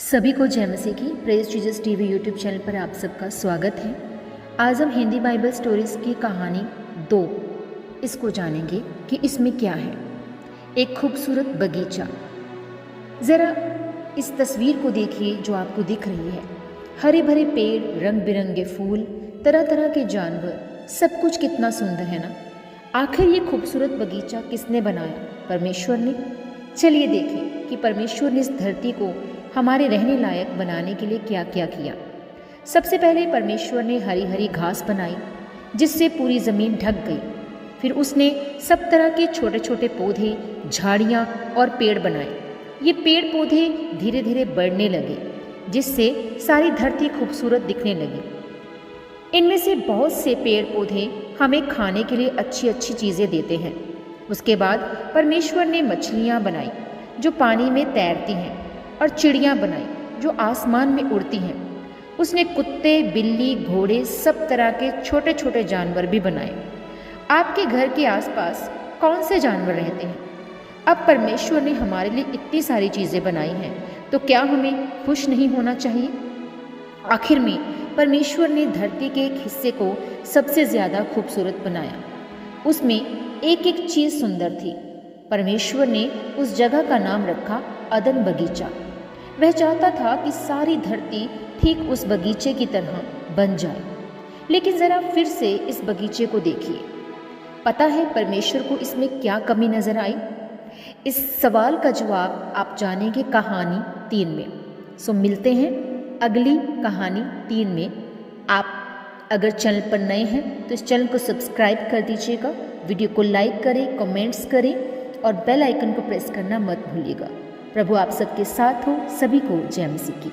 सभी को जय मसीह की praise Jesus TV YouTube channel पर आप सबका स्वागत है। आज हम हिंदी बाइबल स्टोरीज की कहानी 2 इसको जानेंगे कि इसमें क्या है। एक खूबसूरत बगीचा। ज़रा इस तस्वीर को देखिए जो आपको दिख रही है। हरे भरे पेड़, रंग बिरंगे फूल, तरह तरह के जानवर, सब कुछ कितना सुंदर है ना। आखिर ये खूबसूरत बगीचा किसने बनाया? परमेश्वर ने। चलिए देखें कि परमेश्वर ने इस धरती को हमारे रहने लायक बनाने के लिए क्या क्या किया। सबसे पहले परमेश्वर ने हरी हरी घास बनाई जिससे पूरी ज़मीन ढक गई। फिर उसने सब तरह के छोटे छोटे पौधे, झाड़ियाँ और पेड़ बनाए। ये पेड़ पौधे धीरे धीरे बढ़ने लगे जिससे सारी धरती खूबसूरत दिखने लगी। इनमें से बहुत से पेड़ पौधे हमें खाने के लिए अच्छी अच्छी चीज़ें देते हैं। उसके बाद परमेश्वर ने मछलियाँ बनाई जो पानी में तैरती हैं और चिड़ियाँ बनाई जो आसमान में उड़ती हैं। उसने कुत्ते, बिल्ली, घोड़े, सब तरह के छोटे छोटे जानवर भी बनाए। आपके घर के आसपास कौन से जानवर रहते हैं? अब परमेश्वर ने हमारे लिए इतनी सारी चीज़ें बनाई हैं तो क्या हमें खुश नहीं होना चाहिए? आखिर में परमेश्वर ने धरती के एक हिस्से को सबसे ज़्यादा खूबसूरत बनाया। उसमें एक एक चीज़ सुंदर थी। परमेश्वर ने उस जगह का नाम रखा अदन बगीचा। वह चाहता था कि सारी धरती ठीक उस बगीचे की तरह बन जाए। लेकिन ज़रा फिर से इस बगीचे को देखिए। पता है परमेश्वर को इसमें क्या कमी नज़र आई? इस सवाल का जवाब आप जानेंगे कहानी 3 में। सो मिलते हैं अगली कहानी 3 में। आप अगर चैनल पर नए हैं तो इस चैनल को सब्सक्राइब कर दीजिएगा, वीडियो को लाइक करें, कमेंट्स करें और बेल आइकन को प्रेस करना मत भूलिएगा। प्रभु आप सबके साथ हो। सभी को जय मसीह की।